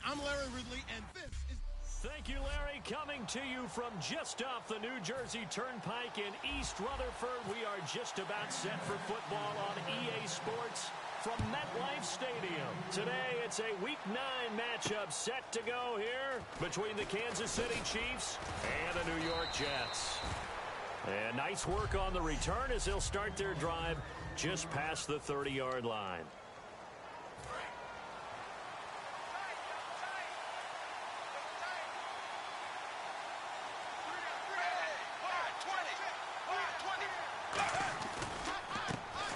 I'm Larry Ridley, and this is... Thank you, Larry. Coming to you from just off the New Jersey Turnpike in East Rutherford. We are just about set for football on EA Sports from MetLife Stadium. Today, it's a Week 9 matchup set to go here between the Kansas City Chiefs and the New York Jets. And nice work on the return as they'll start their drive just past the 30-yard line.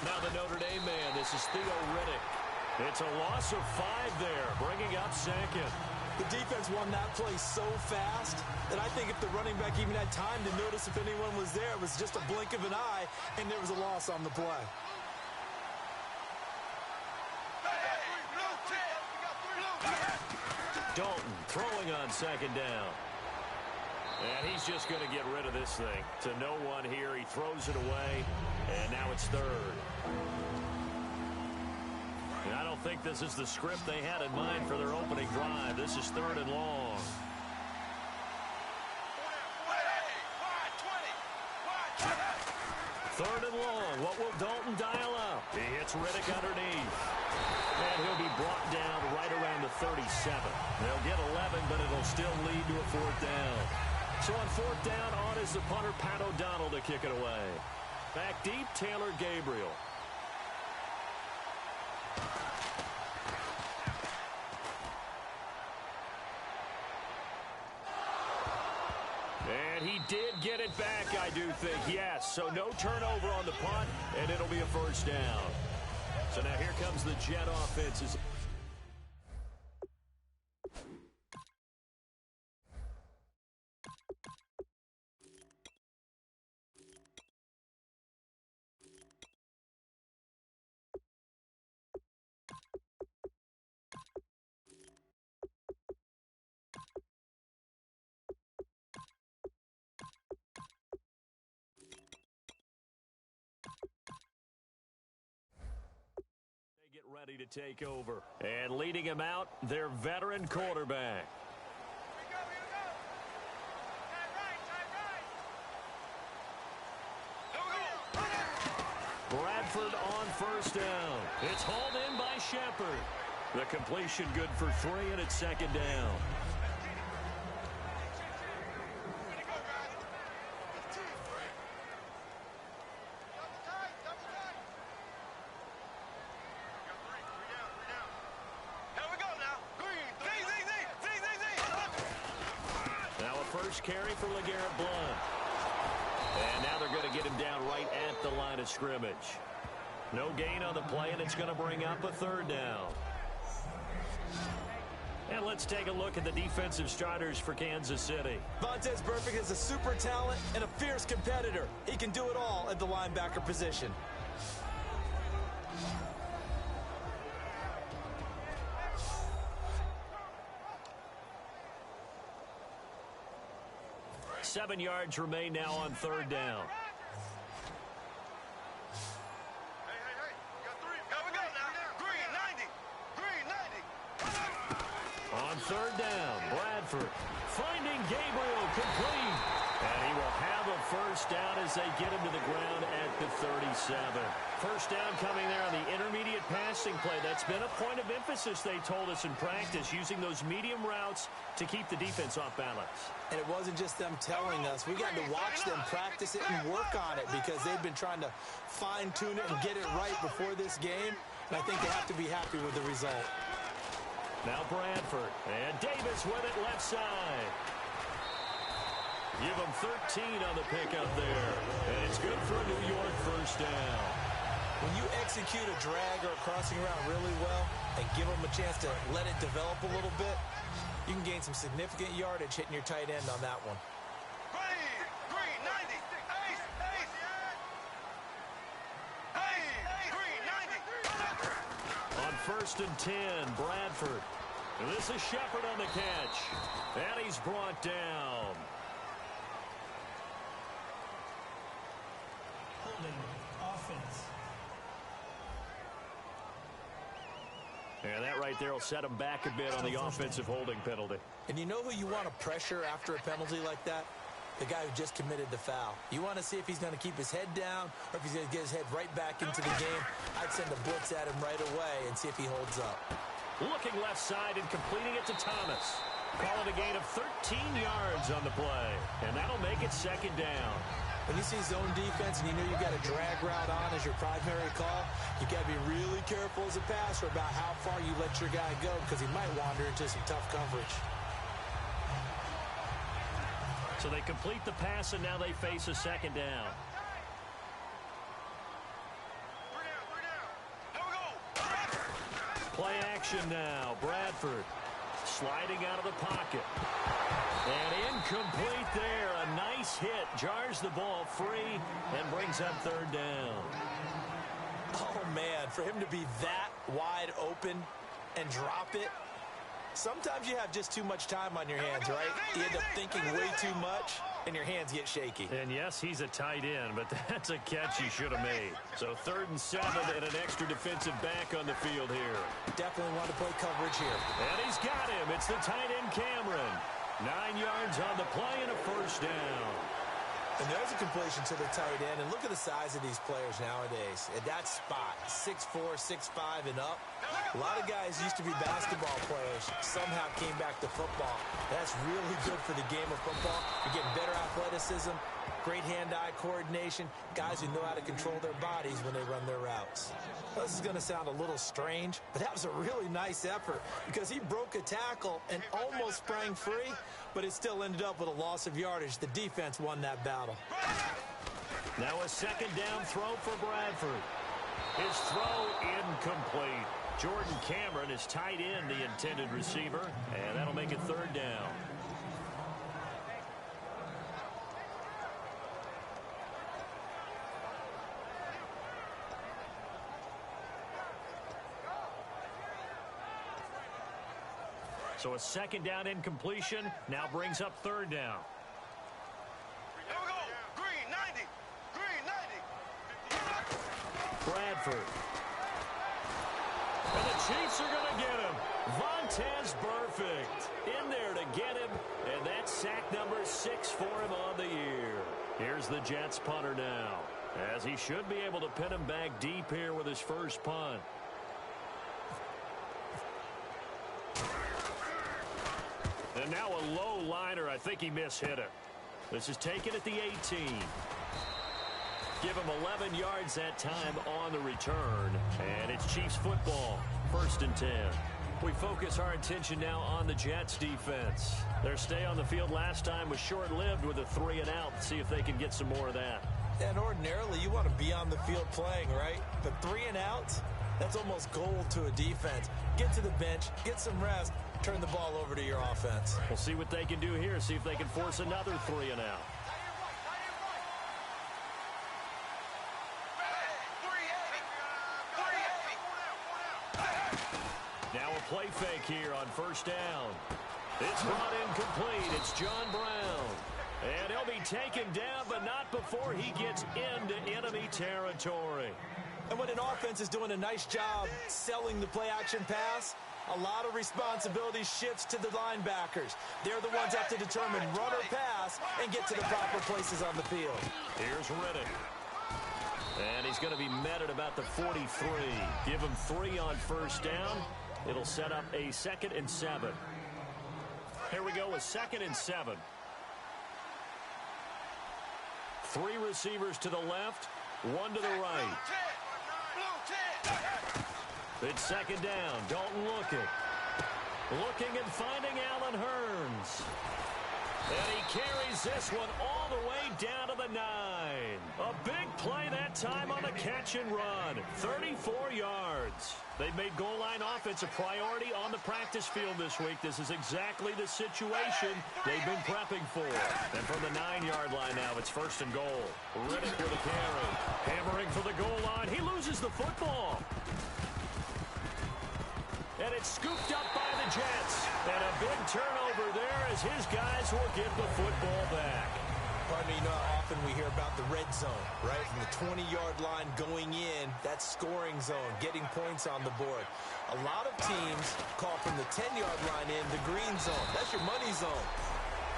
Now the Notre Dame man, this is Theo Riddick. It's a loss of 5 there, bringing up second. The defense won that play so fast that I think if the running back even had time to notice if anyone was there, it was just a blink of an eye, and there was a loss on the play. Dalton throwing on second down. And he's just going to get rid of this thing. To no one here, he throws it away, and now it's third. And I don't think this is the script they had in mind for their opening drive. This is third and long. Third and long. What will Dalton dial up? He hits Riddick underneath. And he'll be brought down right around the 37. They'll get 11, but it'll still lead to a fourth down. So on fourth down, on is the punter, Pat O'Donnell, to kick it away. Back deep, Taylor Gabriel. And he did get it back, I do think, yes. So no turnover on the punt, and it'll be a first down. So now here comes the Jet offense. Ready to take over. And leading him out, their veteran quarterback. Bradford on first down. It's hauled in by Shepard. The completion good for 3, and it's second down. Carry for LeGarrette Blount. And now they're going to get him down right at the line of scrimmage. No gain on the play, and it's going to bring up a third down. And let's take a look at the defensive starters for Kansas City. Vontaze Burfict is a super talent and a fierce competitor. He can do it all at the linebacker position. Seven yards remain now on third down. On third down, Bradford finding Gabriel complete. And he will have a first down as they get him to the ground at the 37. First down coming there on the intermediate passing play. That's been a point of emphasis, they told us in practice, using those medium routes to keep the defense off balance. And it wasn't just them telling us. We got to watch them practice it and work on it because they've been trying to fine-tune it and get it right before this game. And I think they have to be happy with the result. Now Bradford. And Davis with it left side. Give them 13 on the pickup there. And it's good for a New York first down. When you execute a drag or a crossing route really well and give them a chance to let it develop a little bit, you can gain some significant yardage hitting your tight end on that one. Green, 90. Green, 90. On first and 10, Bradford. And this is Shepard on the catch. And he's brought down. Offense. And that right right there will set him back a bit on the offensive holding penalty. And you know who you want to pressure after a penalty like that? The guy who just committed the foul. You want to see if he's going to keep his head down or if he's going to get his head right back into the game. I'd send a blitz at him right away and see if he holds up. Looking left side and completing it to Thomas. Call it a gain of 13 yards on the play. And that'll make it second down. When you see zone defense and you know you got a drag route on as your primary call, you got to be really careful as a passer about how far you let your guy go because he might wander into some tough coverage. So they complete the pass, and now they face a second down. Play action now. Bradford sliding out of the pocket. And incomplete there. A nice hit. Jars the ball free and brings up third down. Oh, man, for him to be that wide open and drop it, sometimes you have just too much time on your hands, right? You end up thinking way too much, and your hands get shaky. And yes, he's a tight end, but that's a catch he should have made. So 3rd and 7 and an extra defensive back on the field here. Definitely want to play coverage here. And he's got him. It's the tight end, Cameron. 9 yards on the play and a first down. And there's a completion to the tight end. And look at the size of these players nowadays. At that spot, 6'4", 6'5", and up. A lot of guys used to be basketball players. Somehow came back to football. That's really good for the game of football. You're getting better athleticism, great hand-eye coordination, guys who know how to control their bodies when they run their routes. Well, this is going to sound a little strange, but that was a really nice effort because he broke a tackle and almost sprang free, but it still ended up with a loss of yardage. The defense won that battle. Now a second down throw for Bradford. His throw incomplete. Jordan Cameron is tight end, the intended receiver, and that'll make it third down. So a second down incompletion now brings up third down. Here we go. Green 90. Green 90. Bradford. And the Chiefs are going to get him. Vontaze Burfict in there to get him. And that's sack number 6 for him on the year. Here's the Jets punter now, as he should be able to pin him back deep here with his first punt. And now a low liner. I think he mishit it. This is taken at the 18. Give him 11 yards that time on the return. And it's Chiefs football. 1st and 10. We focus our attention now on the Jets defense. Their stay on the field last time was short-lived with a 3-and-out. See if they can get some more of that. And ordinarily, you want to be on the field playing, right? But 3-and-outs, that's almost gold to a defense. Get to the bench, get some rest, turn the ball over to your offense. We'll see what they can do here. See if they can force another 3-and-out. Now a play fake here on 1st down. It's brought in complete. It's John Brown. And he'll be taken down, but not before he gets into enemy territory. And when an offense is doing a nice job selling the play-action pass, a lot of responsibility shifts to the linebackers. They're the ones that have to determine run or pass and get to the proper places on the field. Here's Riddick. And he's going to be met at about the 43. Give him 3 on 1st down. It'll set up a 2nd and 7. Here we go with 2nd and 7. 3 receivers to the left, 1 to the right. It's 2nd down. Dalton looking and finding Allen Hurns. And he carries this one all the way down to the 9. A big play that time on a catch and run. 34 yards. They've made goal line offense a priority on the practice field this week. This is exactly the situation they've been prepping for. And from the 9-yard line now, it's 1st and goal. Riddick with a carry. Hammering for the goal line. He loses the football. And it's scooped up by the Jets. And a big turnover there as his guys will get the football back. Partner, you know how often we hear about the red zone, right? From the 20-yard line going in, that scoring zone, getting points on the board. A lot of teams call from the 10-yard line in the green zone. That's your money zone.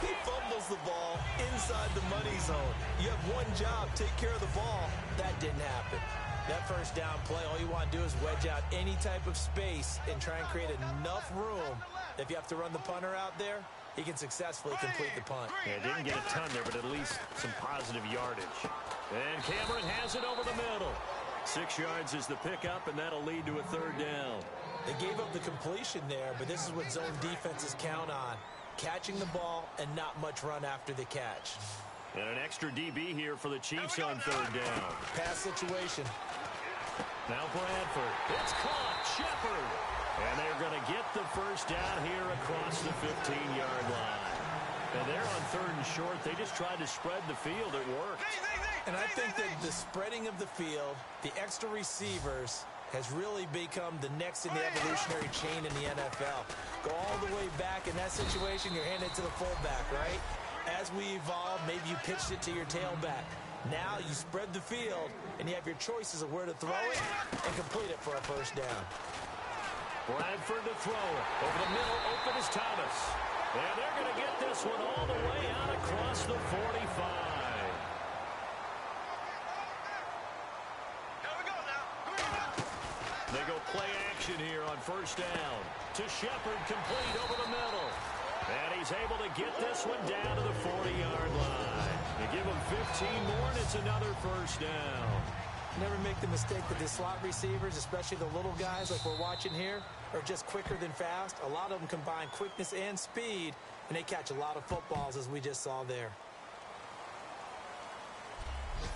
He fumbles the ball inside the money zone. You have one job, take care of the ball. That didn't happen. That first down play, all you want to do is wedge out any type of space and try and create enough room. If you have to run the punter out there, he can successfully complete the punt. Yeah, didn't get a ton there, but at least some positive yardage. And Cameron has it over the middle. 6 yards is the pickup, and that'll lead to a third down. They gave up the completion there, but this is what zone defenses count on. Catching the ball and not much run after the catch. And an extra DB here for the Chiefs on third down. Pass situation. Now Bradford. It's caught. Shepard. And they're going to get the first down here across the 15-yard line. And they're on third and short. They just tried to spread the field. It worked. And I think that the spreading of the field, the extra receivers, has really become the next in the evolutionary chain in the NFL. Go all the way back in that situation, you're handing it to the fullback, right? As we evolve, maybe you pitched it to your tailback. Now you spread the field, and you have your choices of where to throw it and complete it for a first down. Bradford to throw it. Over the middle, open is Thomas. And they're going to get this one all the way out across the 45. They go play action here on first down. To Shepard, complete over the middle. And he's able to get this one down to the 40-yard line. They give him 15 more, and it's another first down. Never make the mistake that the slot receivers, especially the little guys like we're watching here, are just quicker than fast. A lot of them combine quickness and speed, and they catch a lot of footballs, as we just saw there.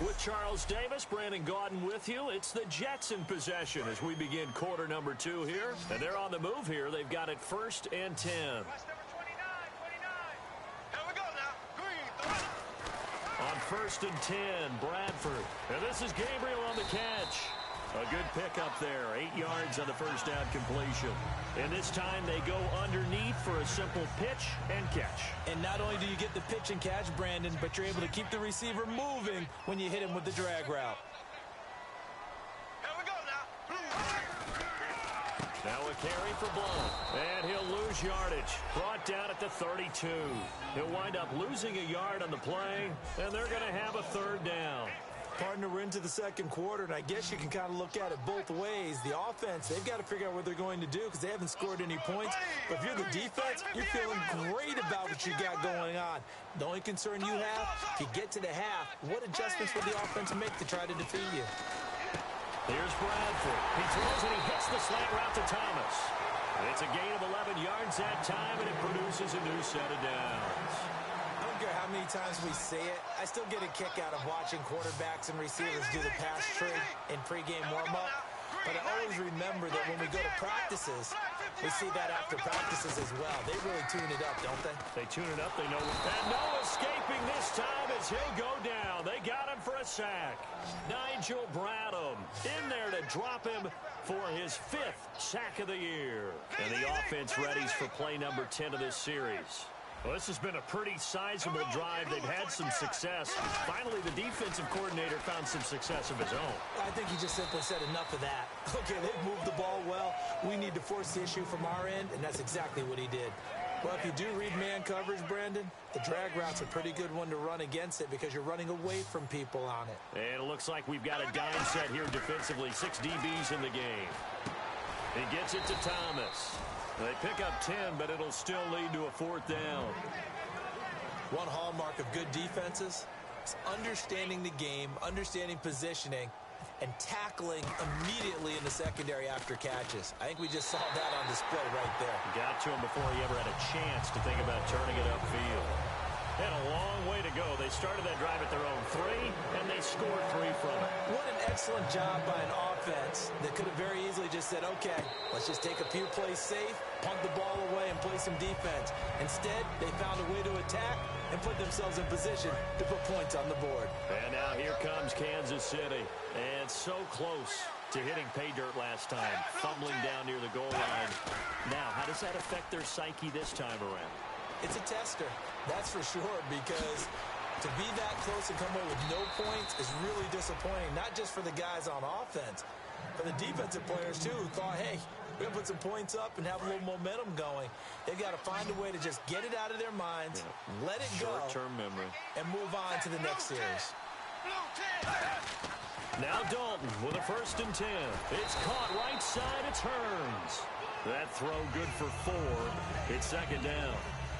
With Charles Davis, Brandon Gaudin with you. It's the Jets in possession as we begin quarter number 2 here. And they're on the move here. They've got it 1st and 10. On 1st and 10, Bradford. And this is Gabriel on the catch. A good pickup there. 8 yards on the first down completion. And this time they go underneath for a simple pitch and catch. And not only do you get the pitch and catch, Brandon, but you're able to keep the receiver moving when you hit him with the drag route. Now a carry for Blount. And he'll lose yardage. Brought down at the 32. He'll wind up losing a yard on the play, and they're going to have a third down. Partner, we're into the second quarter, and I guess you can kind of look at it both ways. The offense, they've got to figure out what they're going to do because they haven't scored any points. But if you're the defense, you're feeling great about what you got going on. The only concern you have, if you get to the half, what adjustments will the offense make to try to defeat you? Here's Bradford. He throws and he hits the slant route to Thomas. It's a gain of 11 yards that time, and it produces a new set of downs. I don't care how many times we say it, I still get a kick out of watching quarterbacks and receivers do the pass tree in pregame warm-up. But I always remember that when we go to practices, we see that after practices as well. They really tune it up, don't they? They tune it up. They know what. And no escaping this time as he'll go down. They got him for a sack. Nigel Bradham in there to drop him for his 5th sack of the year. And the offense readies for play number 10 of this series. Well, this has been a pretty sizable drive. They've had some success. Finally, the defensive coordinator found some success of his own. I think he just simply said enough of that. Okay, they've moved the ball well. We need to force the issue from our end, and that's exactly what he did. Well, if you do read man coverage, Brandon, the drag route's a pretty good one to run against it because you're running away from people on it. And it looks like we've got a dime set here defensively. 6 DBs in the game. He gets it to Thomas. They pick up 10, but it'll still lead to a 4th down. One hallmark of good defenses is understanding the game, understanding positioning, and tackling immediately in the secondary after catches. I think we just saw that on display right there. Got to him before he ever had a chance to think about turning it upfield. And a long way to go. They started that drive at their own 3, and they scored 3 from it. What an excellent job by an offense that could have very easily just said, okay, let's just take a few plays safe, punt the ball away, and play some defense. Instead, they found a way to attack and put themselves in position to put points on the board. And now here comes Kansas City. And so close to hitting pay dirt last time, fumbling down near the goal line. Now, how does that affect their psyche this time around? It's a tester, that's for sure, because To be that close and come away with no points is really disappointing, not just for the guys on offense, but the defensive players, too, who thought, hey, we're going to put some points up and have a little momentum going. They've got to find a way to just get it out of their minds, let it go, short-term memory, and move on to the next series. Now Dalton with a 1st and 10. It's caught right side. It's Hearns. That throw good for 4. It's 2nd down.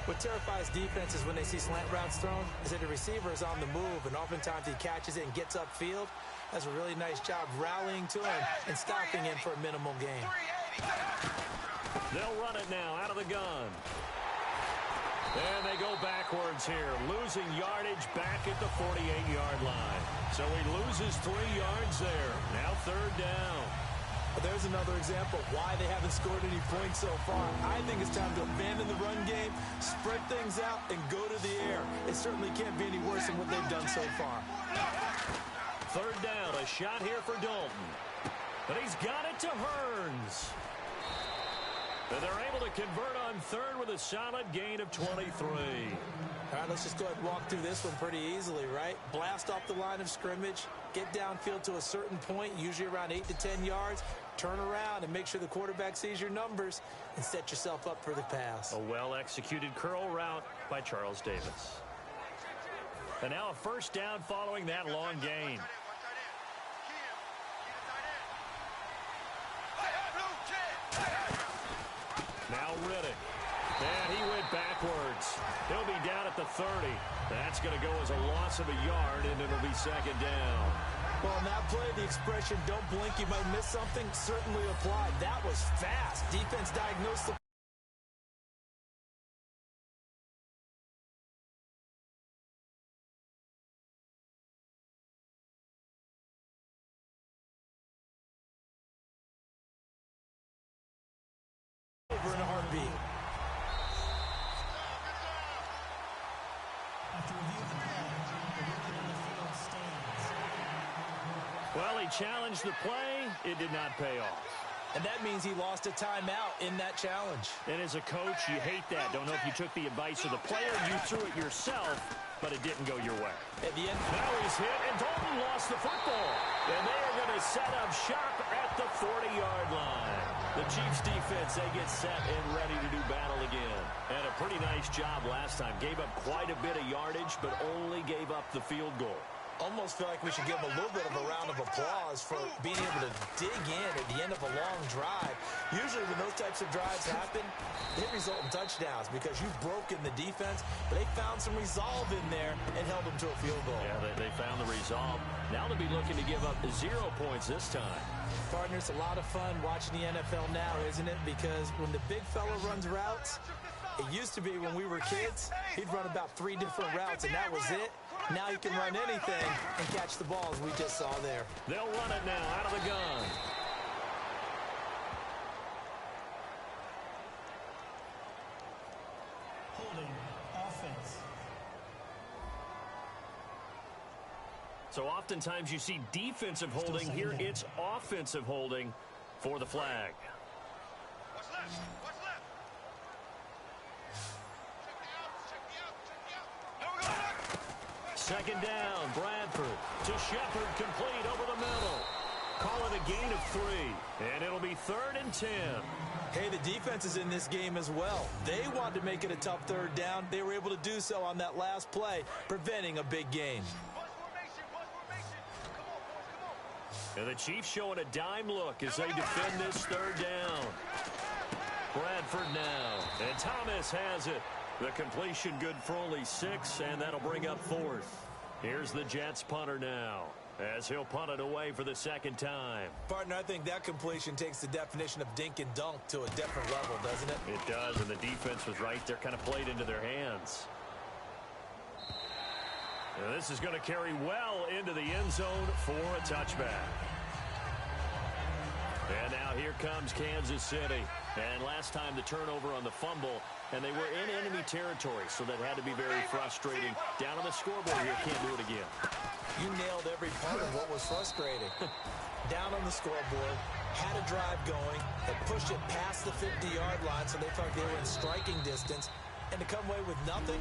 What terrifies defenses when they see slant routes thrown is that the receiver is on the move, and oftentimes he catches it and gets upfield. Does a really nice job rallying to him and stopping him for a minimal gain. They'll run it now out of the gun. And they go backwards here, losing yardage back at the 48-yard line. So he loses 3 yards there. Now 3rd down. There's another example why they haven't scored any points so far. I think it's time to abandon the run game, spread things out, and go to the air. It certainly can't be any worse than what they've done so far. 3rd down, a shot here for Dalton. But he's got it to Hearns. And they're able to convert on 3rd with a solid gain of 23. All right, let's just go ahead and walk through this one pretty easily, right? Blast off the line of scrimmage, get downfield to a certain point, usually around 8 to 10 yards, turn around and make sure the quarterback sees your numbers and set yourself up for the pass. A well-executed curl route by Charles Davis. And now a 1st down following that long gain. Now Riddick. And he went backwards. He'll be down at the 30. That's going to go as a loss of a yard, and it'll be 2nd down. Well, in that play, the expression, don't blink, you might miss something, certainly applied. That was fast. Defense diagnosed the over in a heartbeat. Well, he challenged the play. It did not pay off. And that means he lost a timeout in that challenge. And as a coach, you hate that. Don't know if you took the advice of the player, you threw it yourself, but it didn't go your way. At the end, now he's hit, and Dalton lost the football. And they are going to set up shop at the 40-yard line. The Chiefs defense, they get set and ready to do battle again. And a pretty nice job last time. Gave up quite a bit of yardage, but only gave up the field goal. Almost feel like we should give him a little bit of a round of applause for being able to dig in at the end of a long drive. Usually when those types of drives happen, they result in touchdowns because you've broken the defense, but they found some resolve in there and held them to a field goal. Yeah, they found the resolve. Now they'll be looking to give up 0 points this time. Partners, a lot of fun watching the NFL now, isn't it? Because when the big fella runs routes, it used to be when we were kids, he'd run about 3 different routes, and that was it. Now you can run anything and catch the ball, as we just saw there. They'll run it now out of the gun. Holding offense. So oftentimes you see defensive holding. Here it's offensive holding for the flag. What's left? What's left? 2nd down, Bradford to Shepard, complete over the middle. Call it a gain of 3, and it'll be 3rd and 10. Hey, the defense is in this game as well. They wanted to make it a tough 3rd down. They were able to do so on that last play, preventing a big gain. And the Chiefs showing a dime look as they defend this 3rd down. Bradford now, and Thomas has it. The completion good for only 6, and that'll bring up 4th. Here's the Jets punter now, as he'll punt it away for the 2nd time. Partner, I think that completion takes the definition of dink and dunk to a different level, doesn't it? It does, and the defense was right there, kind of played into their hands. And this is going to carry well into the end zone for a touchback. And now here comes Kansas City. And last time the turnover on the fumble, and they were in enemy territory, so that had to be very frustrating. Down on the scoreboard here, can't do it again. You nailed every part of what was frustrating. Down on the scoreboard, had a drive going, that pushed it past the 50-yard line, so they felt like they were in striking distance. and to come away with nothing,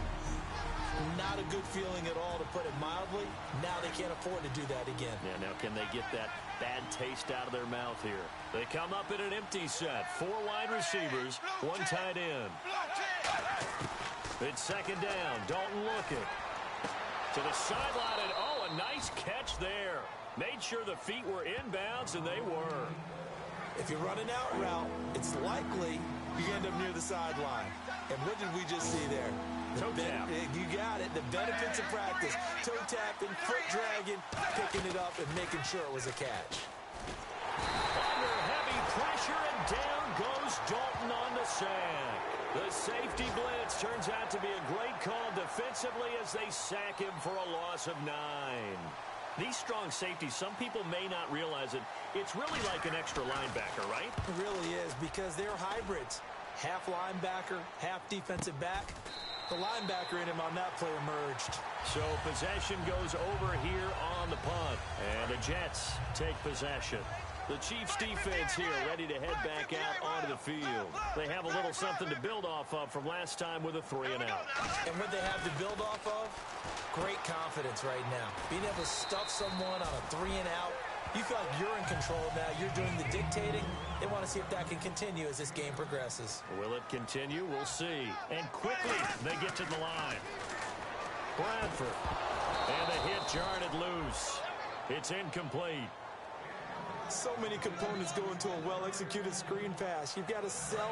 not a good feeling at all, to put it mildly. Now they can't afford to do that again. Yeah, now can they get that bad taste out of their mouth here? They come up in an empty set. 4 wide receivers, 1 tight end. It's second down. Dalton looking. To the sideline, and oh, a nice catch there. Made sure the feet were inbounds, and they were. If you're running out route, it's likely you end up near the sideline. And what did we just see there? Toe tap. You got it. The benefits of practice. Toe tapping, foot dragging, picking it up, and making sure it was a catch. Under heavy pressure, and down goes Dalton on the sack. The safety blitz turns out to be a great call defensively as they sack him for a loss of 9. These strong safeties, some people may not realize it. It's really like an extra linebacker, right? It really is, because they're hybrids. Half linebacker, half defensive back. The linebacker in him on that play emerged. So possession goes over here on the punt. And the Jets take possession. The Chiefs defense here ready to head back out onto the field. They have a little something to build off of from last time with a 3-and-out. And what they have to build off of? Great confidence right now. Being able to stuff someone on a 3-and-out. You feel like you're in control now. You're doing the dictating. They want to see if that can continue as this game progresses. Will it continue? We'll see. And quickly, they get to the line. Bradford. And the hit jarred it loose. It's incomplete. So many components go into a well-executed screen pass. You've got to sell.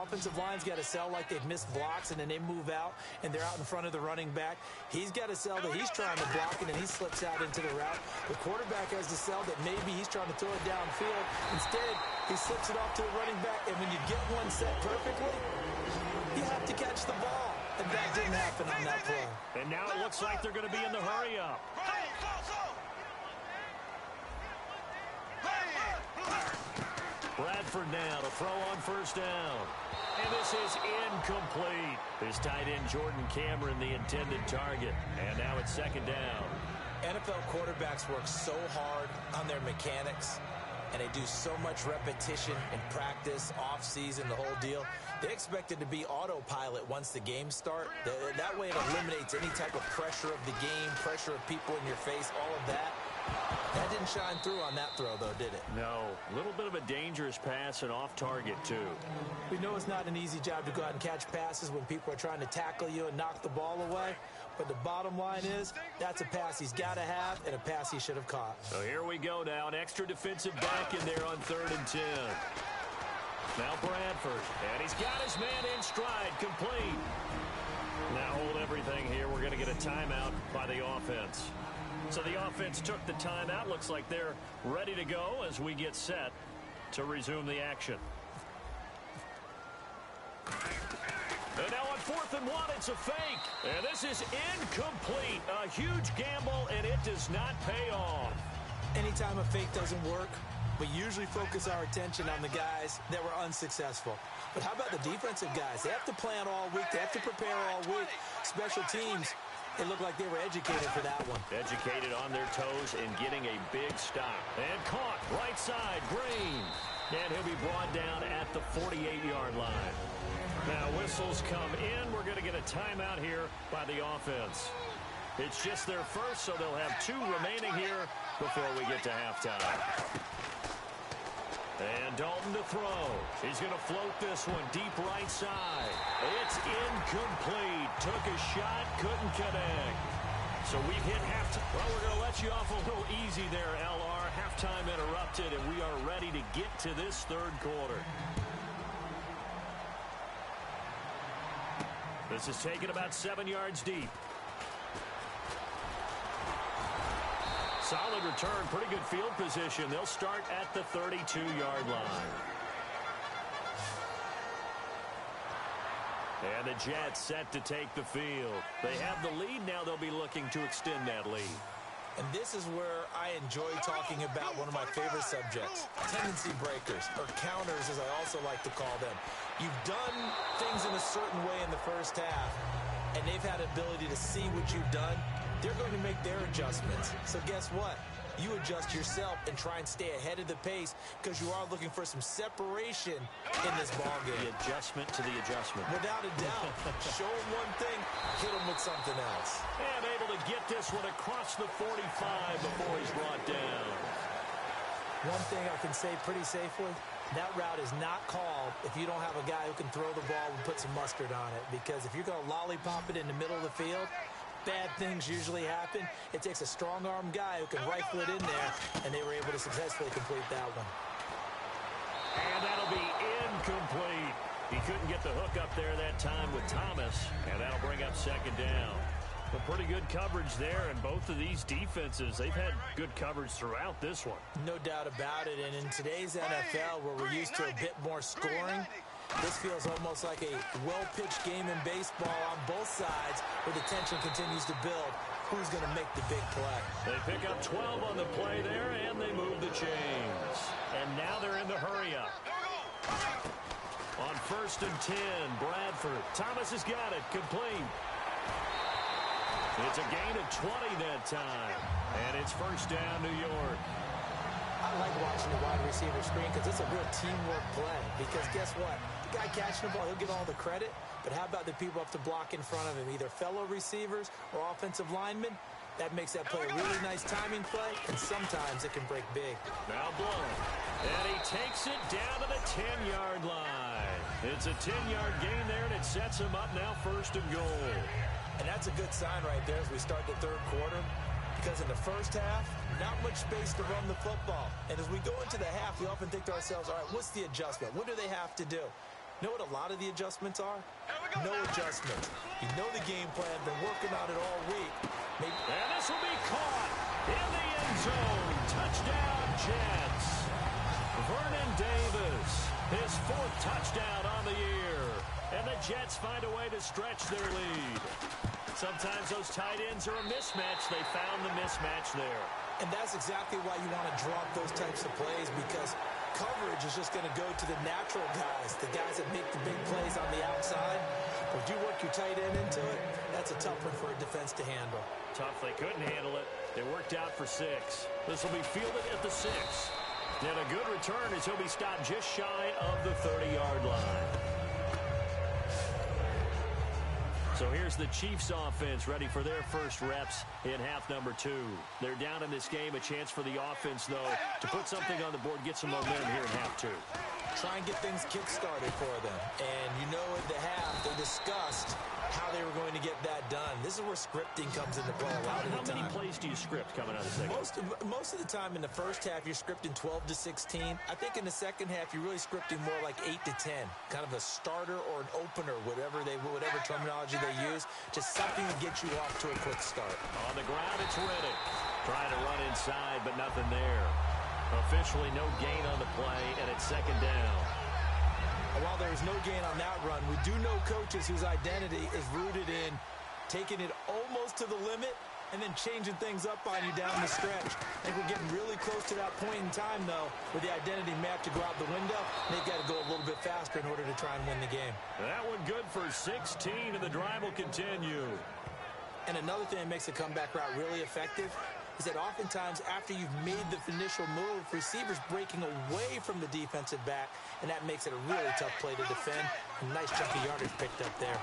Offensive line's got to sell like they've missed blocks, and then they move out, and they're out in front of the running back. He's got to sell that he's trying to block it, and he slips out into the route. The quarterback has to sell that maybe he's trying to throw it downfield. Instead, he slips it off to the running back, and when you get one set perfectly, you have to catch the ball. And that didn't happen on that play. And now it looks like they're going to be in the hurry-up. Bradford now to throw on first down. And this is incomplete. His tight end, Jordan Cameron, the intended target. And now it's second down. NFL quarterbacks work so hard on their mechanics, and they do so much repetition in practice, off-season, the whole deal. They expect it to be autopilot once the games start. That way it eliminates any type of pressure of the game, pressure of people in your face, all of that. That didn't shine through on that throw, though, did it? No. A little bit of a dangerous pass and off target, too. We know it's not an easy job to go out and catch passes when people are trying to tackle you and knock the ball away. But the bottom line is, that's a pass he's got to have and a pass he should have caught. So here we go now. An extra defensive back in there on 3rd and 10. Now Bradford. And he's got his man in stride. Complete. Now hold everything here. We're going to get a timeout by the offense. So the offense took the timeout. Looks like they're ready to go as we get set to resume the action. And now on 4th and 1, it's a fake. And this is incomplete. A huge gamble, and it does not pay off. Anytime a fake doesn't work, we usually focus our attention on the guys that were unsuccessful. But how about the defensive guys? They have to plan all week. They have to prepare all week. Special teams, it looked like they were educated for that one. Educated on their toes and getting a big stop. And caught right side, Green. And he'll be brought down at the 48-yard line. Now whistles come in. We're going to get a timeout here by the offense. It's just their first, so they'll have 2 remaining here before we get to halftime. And Dalton to throw. He's going to float this one deep right side. It's incomplete. Took a shot, couldn't connect. So we've hit halftime. Well, we're going to let you off a little easy there, LR. Halftime interrupted, and we are ready to get to this 3rd quarter. This is taken about 7 yards deep. Solid return, pretty good field position. They'll start at the 32-yard line. And the Jets set to take the field. They have the lead now. They'll be looking to extend that lead. And this is where I enjoy talking about one of my favorite subjects, tendency breakers, or counters as I also like to call them. You've done things in a certain way in the first half, and they've had ability to see what you've done. They're going to make their adjustments. So guess what? you adjust yourself and try and stay ahead of the pace because you are looking for some separation in this ballgame. The adjustment to the adjustment. Without a doubt. Show him one thing, hit him with something else. And able to get this one across the 45 before he's brought down. One thing I can say pretty safely, that route is not called if you don't have a guy who can throw the ball and put some mustard on it. Because if you're going to lollipop it in the middle of the field, bad things usually happen. It takes a strong-arm guy who can rifle it in there, and they were able to successfully complete that one. And that'll be incomplete. He couldn't get the hook up there that time with Thomas, and that'll bring up second down. But pretty good coverage there, and both of these defenses, they've had good coverage throughout this one. No doubt about it, and in today's NFL, where we're used to a bit more scoring, this feels almost like a well-pitched game in baseball on both sides, where the tension continues to build. Who's going to make the big play? They pick up 12 on the play there, and they move the chains. And now they're in the hurry-up. On 1st and 10, Bradford. Thomas has got it, complete. It's a gain of 20 that time. And it's first down, New York. I like watching the wide receiver screen because it's a real teamwork play. Because guess what? The guy catching the ball, he'll get all the credit. But how about the people up to block in front of him? Either fellow receivers or offensive linemen. That makes that play a really nice timing play. And sometimes it can break big. Now blown. And he takes it down to the 10-yard line. It's a 10-yard gain there, and it sets him up now 1st and goal. And that's a good sign right there as we start the third quarter. Because in the first half, not much space to run the football. And as we go into the half, we often think to ourselves, all right, what's the adjustment? What do they have to do? You know what a lot of the adjustments are? No adjustments. You know the game plan, been working on it all week. And this will be caught in the end zone. Touchdown, Jets. Vernon Davis, his 4th touchdown on the year. And the Jets find a way to stretch their lead. Sometimes those tight ends are a mismatch. They found the mismatch there. And that's exactly why you want to drop those types of plays, because coverage is just going to go to the natural guys, the guys that make the big plays on the outside. But if you work your tight end into it, that's a tough one for a defense to handle. Tough. They couldn't handle it. They worked out for 6. This will be fielded at the 6. And a good return as he'll be stopped just shy of the 30-yard line. So here's the Chiefs offense ready for their first reps in half number 2. They're down in this game. A chance for the offense, though, to put something on the board, get some momentum here in half 2. Try and get things kick-started for them. And you know at the half, they discussed how they were going to get that done. This is where scripting comes into play a lot of the time. How many plays do you script coming out of the second? Most of the time in the first half, you're scripting 12 to 16. I think in the second half, you're really scripting more like 8 to 10. Kind of a starter or an opener, whatever terminology they use. Just something to get you off to a quick start. On the ground, it's Riddick. Trying to run inside, but nothing there. Officially no gain on the play, and it's second down. While there is no gain on that run, we do know coaches whose identity is rooted in taking it almost to the limit and then changing things up on you down the stretch. I think we're getting really close to that point in time, though, where the identity may have to go out the window. They've got to go a little bit faster in order to try and win the game. That one good for 16, and the drive will continue. And another thing that makes the comeback route really effective is that oftentimes after you've made the initial move, receivers breaking away from the defensive back, and that makes it a really tough play to defend. A nice chunky yardage picked up there.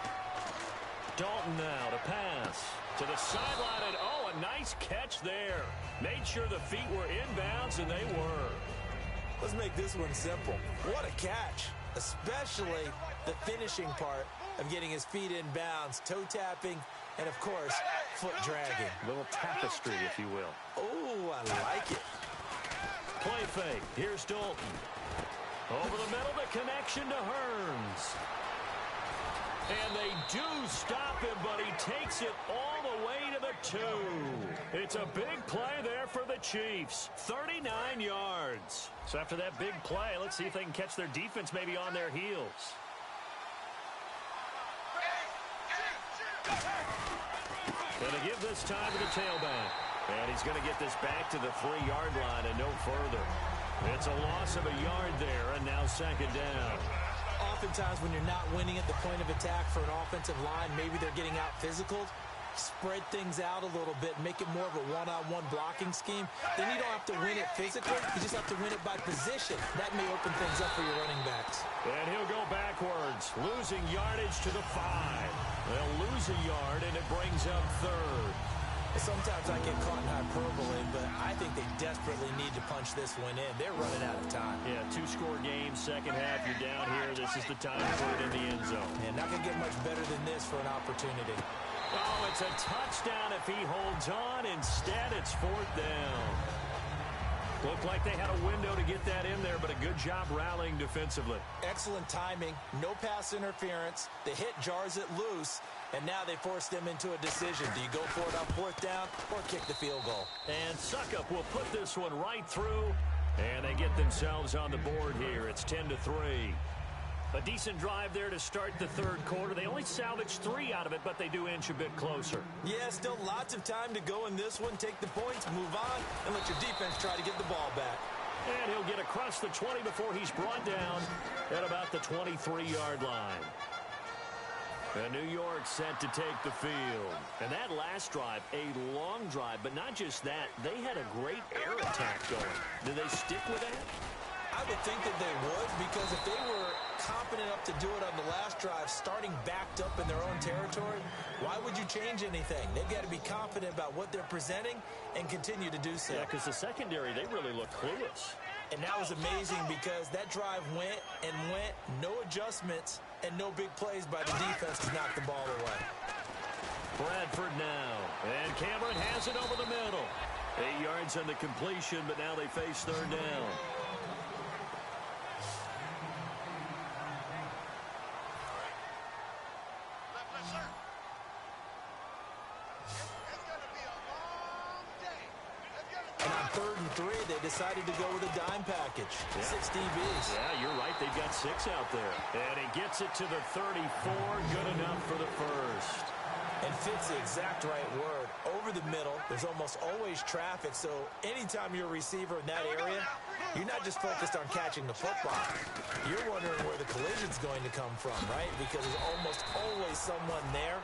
Dalton now to pass to the sideline, and oh, a nice catch there. Made sure the feet were inbounds, and they were. Let's make this one simple. What a catch, especially the finishing part of getting his feet in bounds, toe tapping, and of course, foot dragging. A little tapestry, if you will. Oh, I like it. Play fake. Here's Dalton. Over the middle, the connection to Hearns. And they do stop him, but he takes it all the way to the 2. It's a big play there for the Chiefs. 39 yards. So after that big play, let's see if they can catch their defense maybe on their heels. Gonna give this time to the tailback. And he's going to get this back to the 3-yard line and no further. It's a loss of a yard there, and now second down. Oftentimes when you're not winning at the point of attack for an offensive line, maybe they're getting out physical. spread things out a little bit, make it more of a one-on-one blocking scheme, then you don't have to win it physically. You just have to win it by position. That may open things up for your running backs. And he'll go backwards, losing yardage to the 5. They'll lose a yard, and it brings up 3rd. Sometimes I get caught in hyperbole, but I think they desperately need to punch this one in. They're running out of time. Yeah, 2-score game, second half, you're down here. This is the time to put it in the end zone. And not going to get much better than this for an opportunity. Oh, it's a touchdown if he holds on. Instead, it's 4th down. Looked like they had a window to get that in there, but a good job rallying defensively. Excellent timing, no pass interference. The hit jars it loose, and now they force them into a decision. Do you go for it on 4th down or kick the field goal? And Succop will put this one right through, and they get themselves on the board here. It's 10-3. A decent drive there to start the 3rd quarter. They only salvaged 3 out of it, but they do inch a bit closer. Yeah, still lots of time to go in this one. Take the points, move on, and let your defense try to get the ball back. And he'll get across the 20 before he's brought down at about the 23-yard line. And New York set to take the field. And that last drive, a long drive, but not just that. They had a great air attack going. Do they stick with that? I would think that they would, because if they were confident enough to do it on the last drive, starting backed up in their own territory, why would you change anything? They've got to be confident about what they're presenting and continue to do so. Yeah, because the secondary, they really look clueless. And that was amazing because that drive went and went, no adjustments, and no big plays by the defense to knock the ball away. Bradford now, and Cameron has it over the middle. 8 yards on the completion, but now they face 3rd down. And on 3rd and 3, they decided to go with a dime package. Yeah. 6 DBs. Yeah, you're right. They've got 6 out there. And he gets it to the 34. Good enough for the first. And fits the exact right word. Over the middle, there's almost always traffic, so anytime you're a receiver in that area, you're not just focused on catching the football. You're wondering where the collision's going to come from, right? Because there's almost always someone there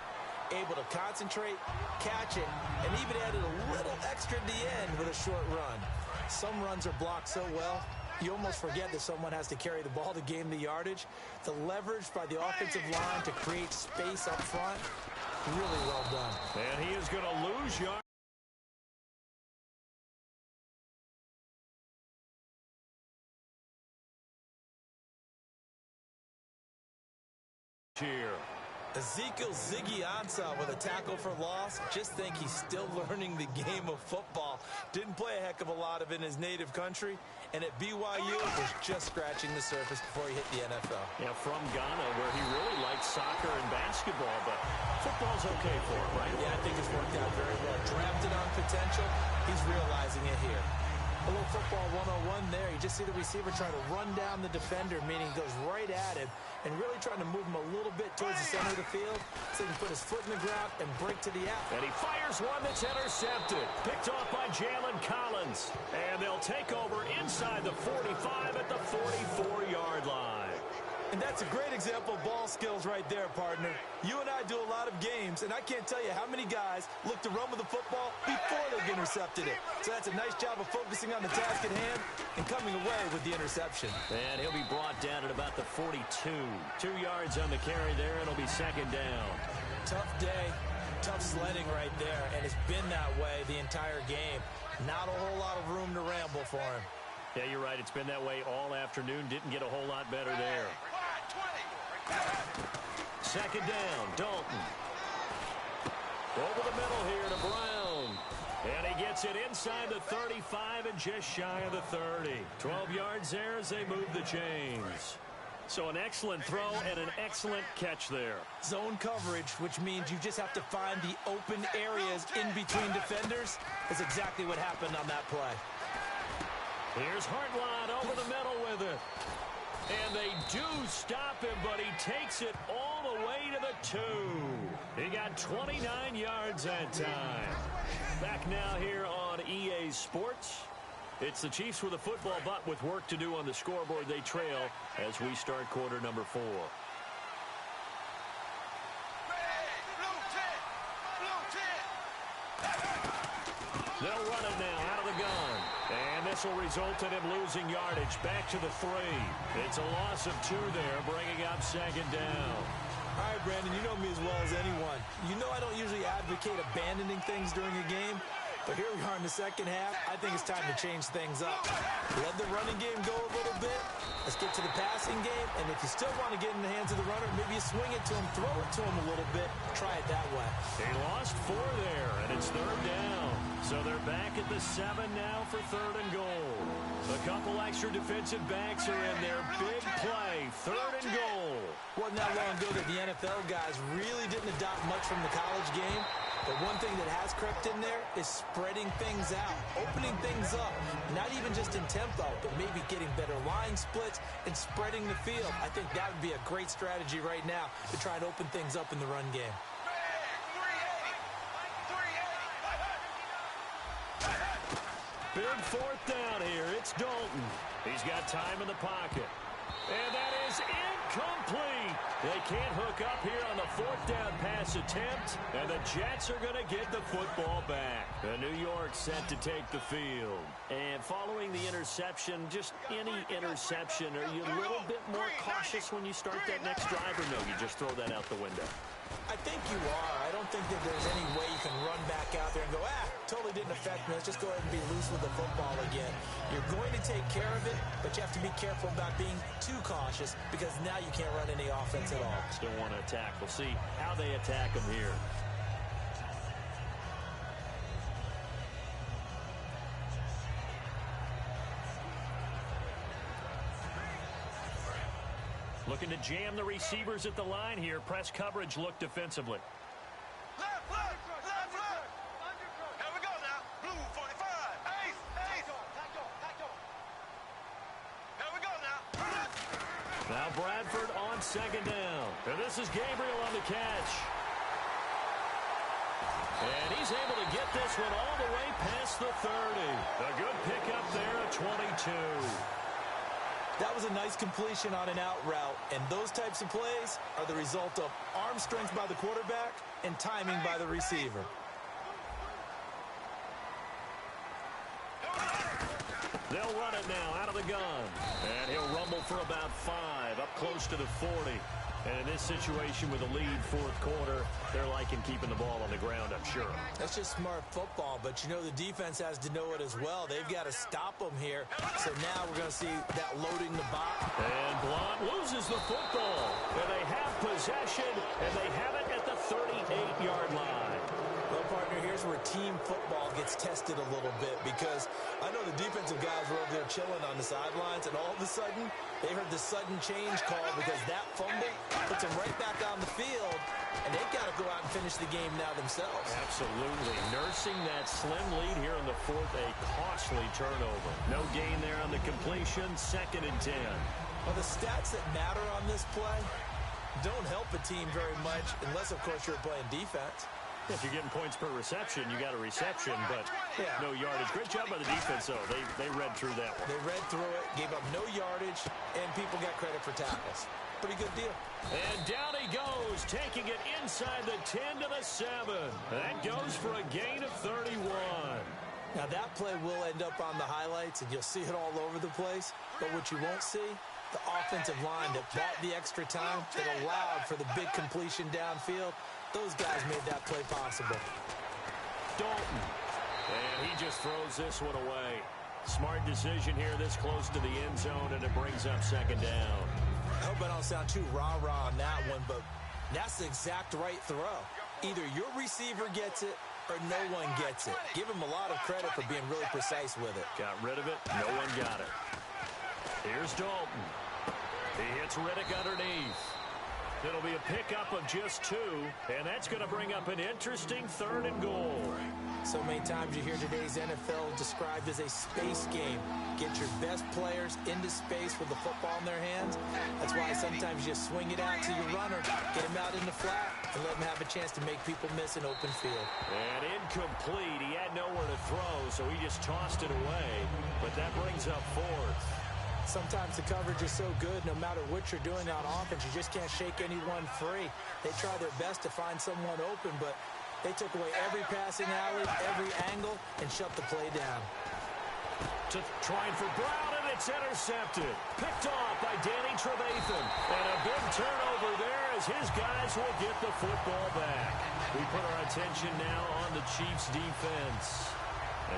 able to concentrate, catch it, and even added a little extra at the end with a short run. Some runs are blocked so well, you almost forget that someone has to carry the ball to gain the yardage. The leverage by the offensive line to create space up front, really well done. And he is going to lose yards here. Ezekiel Ziggy Ansah with a tackle for loss. Just think he's still learning the game of football. Didn't play a heck of a lot of it in his native country. And at BYU, was just scratching the surface before he hit the NFL. Yeah, from Ghana, where he really liked soccer and basketball, but football's okay for him, right? Yeah, I think it's worked out very well. Drafted on potential, he's realizing it here. A little football 101 there. You just see the receiver trying to run down the defender, meaning he goes right at him, and really trying to move him a little bit towards the center of the field so he can put his foot in the ground and break to the out. And he fires one that's intercepted. Picked off by Jalen Collins. And they'll take over inside the 45 at the 44-yard line. And that's a great example of ball skills right there, partner. You and I do a lot of games, and I can't tell you how many guys look to run with the football before they've intercepted it. So that's a nice job of focusing on the task at hand and coming away with the interception. And he'll be brought down at about the 42. 2 yards on the carry there. It'll be 2nd down. Tough day, tough sledding right there, and it's been that way the entire game. Not a whole lot of room to ramble for him. Yeah, you're right. It's been that way all afternoon. Didn't get a whole lot better there. 2nd down, Dalton. Over the middle here to Brown. And he gets it inside the 35 and just shy of the 30. 12 yards there as they move the chains. So an excellent throw and an excellent catch there. Zone coverage, which means you just have to find the open areas in between defenders. That's exactly what happened on that play. Here's Hartline over the middle with it. And they do stop him, but he takes it all the way to the 2. He got 29 yards that time. Back now here on EA Sports. It's the Chiefs with a football, but with work to do on the scoreboard. They trail as we start quarter number 4. Blue 10. whistle resulted in losing yardage. Back to the 3. It's a loss of 2 there, bringing up second down. All right, Brandon, you know me as well as anyone. You know I don't usually advocate abandoning things during a game, but here we are in the second half. I think it's time to change things up. Let the running game go a little bit. Let's get to the passing game, and if you still want to get in the hands of the runner, maybe you swing it to him, throw it to him a little bit. Try it that way. They lost 4 there, and it's third down. So they're back at the 7 now for third and goal. A couple extra defensive backs are in there. Big play, third and goal. Wasn't that long ago that the NFL guys really didn't adopt much from the college game. But one thing that has crept in there is spreading things out, opening things up, not even just in tempo, but maybe getting better line splits and spreading the field. I think that would be a great strategy right now to try and open things up in the run game. Big fourth down here. It's Dalton. He's got time in the pocket. And that is incomplete. They can't hook up here on the fourth down pass attempt, and the Jets are going to get the football back. The New York set to take the field. And following the interception, just any interception, are you a little bit more cautious when you start that next drive, or no, you just throw that out the window? I think you are. I don't think that there's any way you can run back out there and go, totally didn't affect me. Let's just go ahead and be loose with the football again. You're going to take care of it, but you have to be careful about being too cautious because now you can't run any offense at all. Still want to attack. We'll see how they attack them here. Looking to jam the receivers at the line here. Press coverage look defensively. Left. Here we go now. Blue 45. Ace. Here we go now. Now Bradford on second down. And this is Gabriel on the catch. And he's able to get this one all the way past the 30. A good pickup there at 22. That was a nice completion on an out route, and those types of plays are the result of arm strength by the quarterback and timing by the receiver. They'll run it now out of the gun. And he'll rumble for about 5, up close to the 40. And in this situation with a lead fourth quarter, they're liking keeping the ball on the ground, I'm sure. That's just smart football, but you know the defense has to know it as well. They've got to stop them here. So now we're going to see that loading the box. And Blount loses the football. And they have possession, and they have it at the 38-yard line. Well, partner, here's where team football gets tested a little bit because I know the defensive guys were over there chilling on the sidelines, and all of a sudden, they heard the sudden change call because that fumble puts them right back on the field, and they've got to go out and finish the game now themselves. Absolutely. Nursing that slim lead here in the fourth, a costly turnover. No gain there on the completion, 2nd and 10. Well, the stats that matter on this play don't help a team very much unless, of course, you're playing defense. If you're getting points per reception, you got a reception, but no yardage. Great job by the defense, though. They read through that one. They read through it, gave up no yardage, and people got credit for tackles. Pretty good deal. And down he goes, taking it inside the 10 to the 7. That goes for a gain of 31. Now, that play will end up on the highlights, and you'll see it all over the place. But what you won't see, the offensive line that bought the extra time, that allowed for the big completion downfield, those guys made that play possible. Dalton. And he just throws this one away. Smart decision here this close to the end zone, and it brings up second down. I hope I don't sound too rah-rah on that one, but that's the exact right throw. Either your receiver gets it or no one gets it. Give him a lot of credit for being really precise with it. Got rid of it. No one got it. Here's Dalton. He hits Riddick underneath. It'll be a pickup of just 2, and that's going to bring up an interesting 3rd and goal. So many times you hear today's NFL described as a space game. Get your best players into space with the football in their hands. That's why sometimes you swing it out to your runner, get him out in the flat, and let him have a chance to make people miss an open field. And incomplete. He had nowhere to throw, so he just tossed it away. But that brings up 4th. Sometimes the coverage is so good, no matter what you're doing on offense, you just can't shake anyone free. They try their best to find someone open, but they took away every passing alley, every angle, and shut the play down. Trying for Brown, and it's intercepted. Picked off by Danny Trevathan. And a big turnover there as his guys will get the football back. We put our attention now on the Chiefs' defense.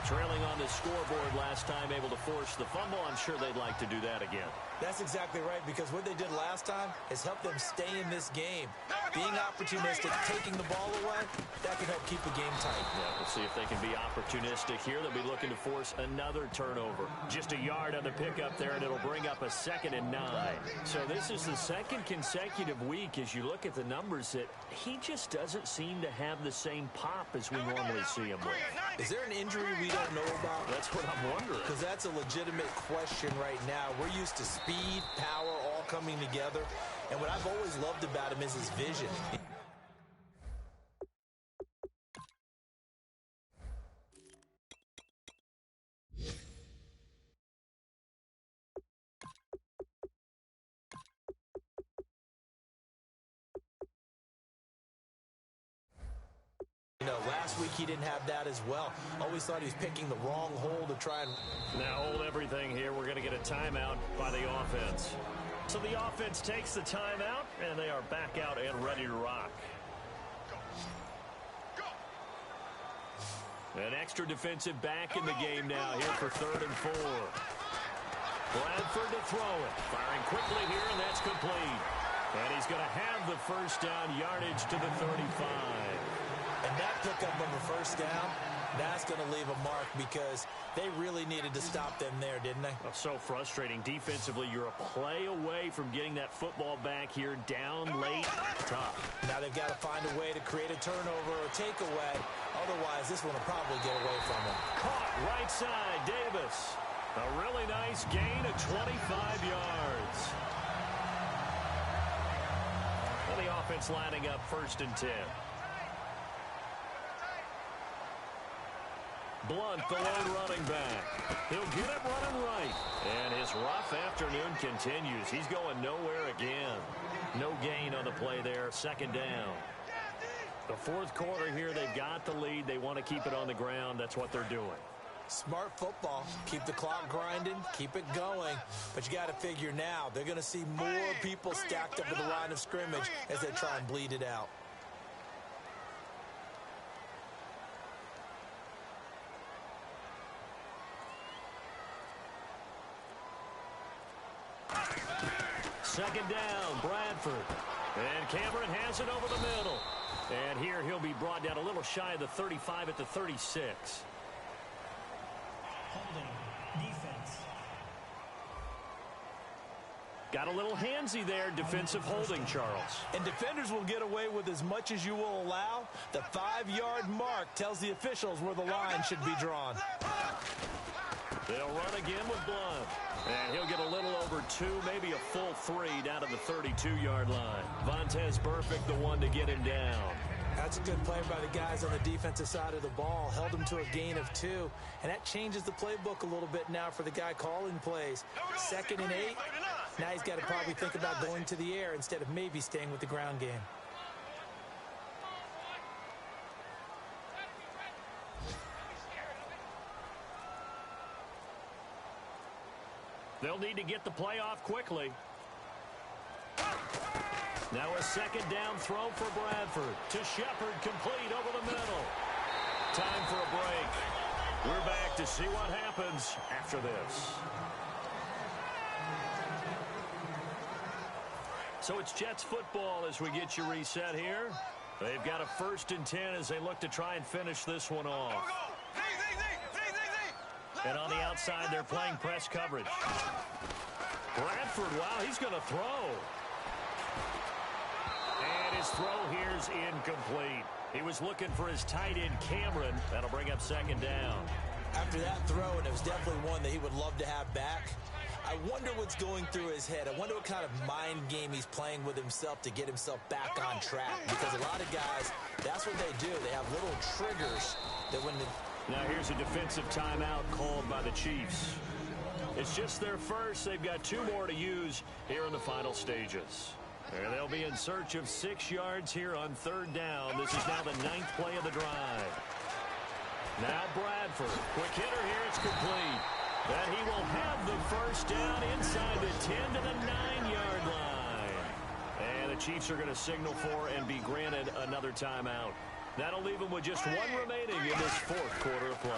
Trailing on the scoreboard last time, able to force the fumble. I'm sure they'd like to do that again. That's exactly right, because what they did last time is help them stay in this game. Being opportunistic, taking the ball away, that can help keep the game tight. Yeah, we'll see if they can be opportunistic here. They'll be looking to force another turnover. Just a yard on the pickup there, and it'll bring up a 2nd and 9. So this is the second consecutive week, as you look at the numbers, that he just doesn't seem to have the same pop as we normally see him with. Is there an injury we don't know about? That's what I'm wondering. Because that's a legitimate question right now. We're used to speed, power, all coming together. And what I've always loved about him is his vision. You know, last week he didn't have that as well. Always thought he was picking the wrong hole to try and... Now hold everything here. We're going to get a timeout by the offense. So the offense takes the timeout, and they are back out and ready to rock. An extra defensive back in the game now here for 3rd and 4. Bradford to throw it. Firing quickly here, and that's complete. And he's going to have the first down yardage to the 35. And that pickup of a first down, that's going to leave a mark because they really needed to stop them there, didn't they? Oh, so frustrating. Defensively, you're a play away from getting that football back here down late. Tough. Now they've got to find a way to create a turnover or takeaway. Otherwise, this one will probably get away from them. Caught right side, Davis. A really nice gain of 25 yards. And the offense lining up 1st and 10. Blunt, the lone running back. He'll get it running right. And his rough afternoon continues. He's going nowhere again. No gain on the play there. 2nd down. The 4th quarter here, they've got the lead. They want to keep it on the ground. That's what they're doing. Smart football. Keep the clock grinding. Keep it going. But you got to figure now, they're going to see more people stacked up at the line of scrimmage as they try and bleed it out. Second down, Bradford. And Cameron has it over the middle. And here he'll be brought down a little shy of the 35 at the 36. Holding. Defense. Got a little handsy there, defensive holding, Charles. And defenders will get away with as much as you will allow. The 5-yard mark tells the officials where the line should be drawn. They'll run again with Blunt. And he'll get a little over 2, maybe a full 3 down to the 32-yard line. Vontaze Burfict, the one to get him down. That's a good play by the guys on the defensive side of the ball. Held him to a gain of 2. And that changes the playbook a little bit now for the guy calling plays. 2nd and 8. Now he's got to probably think about going to the air instead of maybe staying with the ground game. They'll need to get the play off quickly. Now a 2nd down throw for Bradford. To Shepard, complete over the middle. Time for a break. We're back to see what happens after this. So it's Jets football as we get you reset here. They've got a 1st and 10 as they look to try and finish this one off. And on the outside, they're playing press coverage. Bradford, wow, he's going to throw. And his throw here's incomplete. He was looking for his tight end, Cameron. That'll bring up 2nd down. After that throw, and it was definitely one that he would love to have back, I wonder what's going through his head. I wonder what kind of mind game he's playing with himself to get himself back on track. Because a lot of guys, that's what they do. They have little triggers that when the... Now here's a defensive timeout called by the Chiefs. It's just their first. They've got 2 more to use here in the final stages. And they'll be in search of 6 yards here on 3rd down. This is now the 9th play of the drive. Now Bradford. Quick hitter here. It's complete. And he will have the first down inside the 10 to the 9-yard line. And the Chiefs are going to signal for and be granted another timeout. That'll leave them with just one remaining in this fourth quarter of play.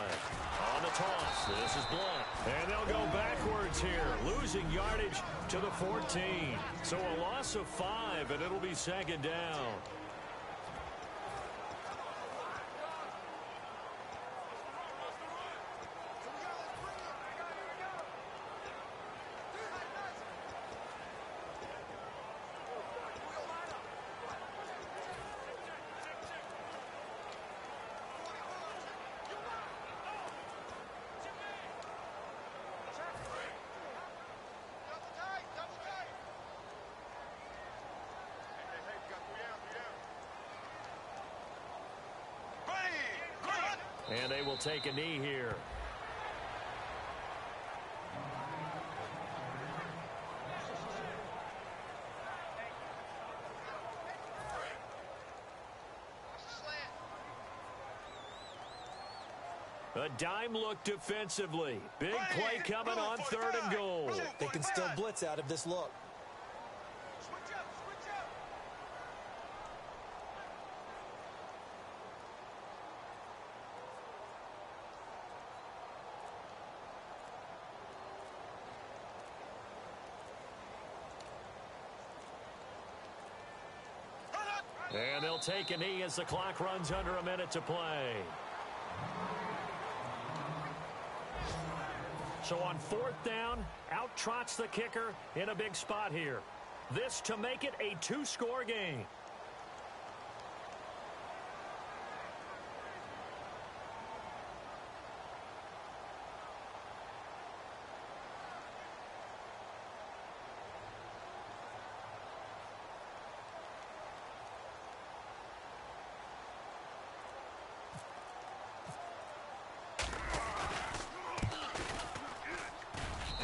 On the toss, this is Blunt. And they'll go backwards here, losing yardage to the 14. So a loss of 5, and it'll be second down. And they will take a knee here. A dime look defensively. Big play coming on 3rd and goal. They can still blitz out of this look. And they'll take a knee as the clock runs under a minute to play. So on 4th down, out trots the kicker in a big spot here. This to make it a 2-score game.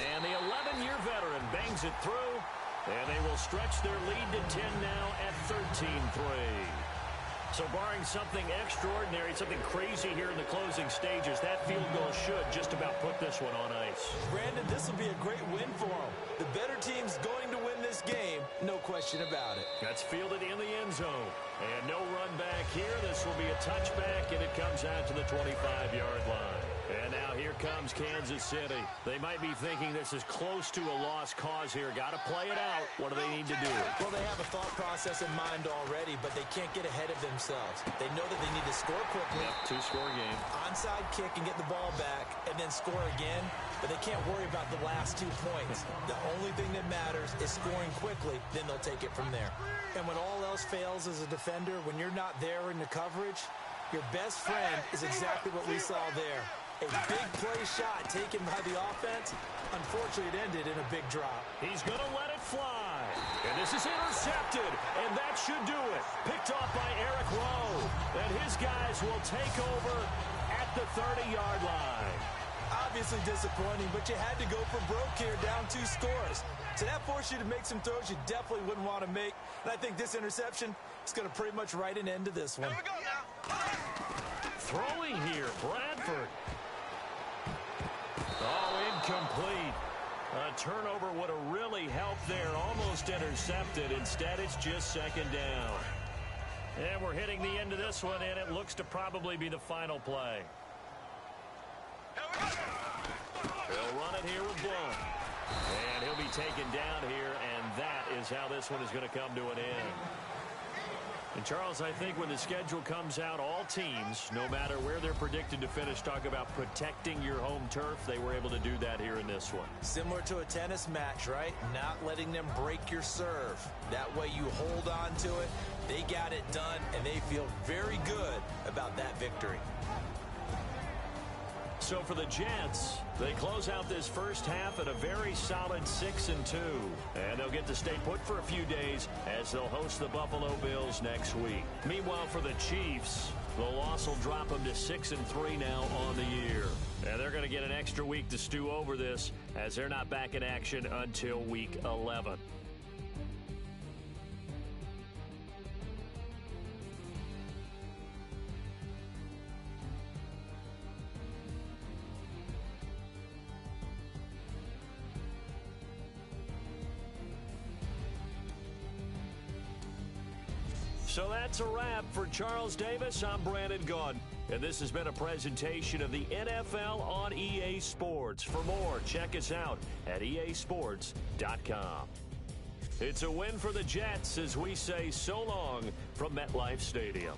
And the 11-year veteran bangs it through, and they will stretch their lead to 10 now at 13-3. So barring something extraordinary, something crazy here in the closing stages, that field goal should just about put this one on ice. Brandon, this will be a great win for them. The better team's going to win this game, no question about it. That's fielded in the end zone. And no run back here. This will be a touchback, and it comes out to the 25-yard line. And now here comes Kansas City. They might be thinking this is close to a lost cause here. Got to play it out. What do they need to do? Well, they have a thought process in mind already, but they can't get ahead of themselves. They know that they need to score quickly. Yep, 2-score game. Onside kick and get the ball back, and then score again. But they can't worry about the last 2 points. The only thing that matters is scoring quickly. Then they'll take it from there. And when all else fails as a defender, when you're not there in the coverage, your best friend is exactly what we saw there. A big play shot taken by the offense. Unfortunately, it ended in a big drop. He's going to let it fly. And this is intercepted. And that should do it. Picked off by Eric Rowe. And his guys will take over at the 30-yard line. Obviously disappointing, but you had to go for broke here, down 2 scores. So that forced you to make some throws you definitely wouldn't want to make. And I think this interception is going to pretty much write an end to this one. Here we go now. Throwing here, Bradford. Oh, incomplete. A turnover would have really helped there. Almost intercepted. Instead, it's just 2nd down. And we're hitting the end of this one, and it looks to probably be the final play. He'll run it here with Blunt. And he'll be taken down here, and that is how this one is going to come to an end. And, Charles, I think when the schedule comes out, all teams, no matter where they're predicted to finish, talk about protecting your home turf. They were able to do that here in this one. Similar to a tennis match, right? Not letting them break your serve. That way you hold on to it. They got it done, and they feel very good about that victory. So for the Jets, they close out this first half at a very solid 6-2. And they'll get to stay put for a few days as they'll host the Buffalo Bills next week. Meanwhile, for the Chiefs, the loss will drop them to 6-3 now on the year. And they're going to get an extra week to stew over this as they're not back in action until week 11. So that's a wrap. For Charles Davis, I'm Brandon Gaudin. And this has been a presentation of the NFL on EA Sports. For more, check us out at easports.com. It's a win for the Jets as we say so long from MetLife Stadium.